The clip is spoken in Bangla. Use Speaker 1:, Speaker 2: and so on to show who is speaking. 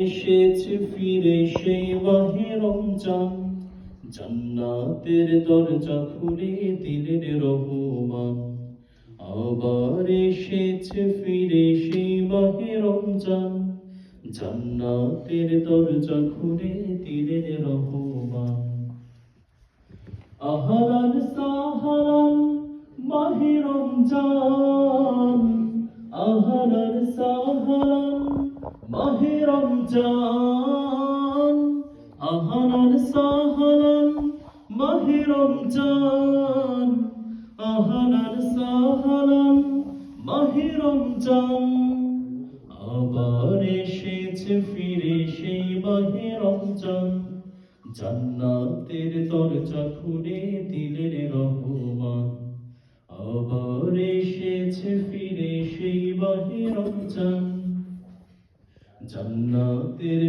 Speaker 1: এসেছে ফিরে সেই মাহে রমজান, জান্নাতের দরজা খুলে দিলেন রহমান। আবার এসেছে ফিরে সেই মাহে রমজান, জান্নাতের দরজা খুলে দিলেন রহমান। আহলান সাহলান মাহে রমজান, আহলান সাহলান মাহে রমজান, আহলান সাহলান মাহে রমজান, আহলান সাহলান মাহে রমজান। আবার এসেছে ফিরে সেই মাহে রমজান, জান্নাতের দরজা খুলে দিলেন রহমান। আবার এসেছে ফিরে সেই মাহে রমজান, জান্নাতের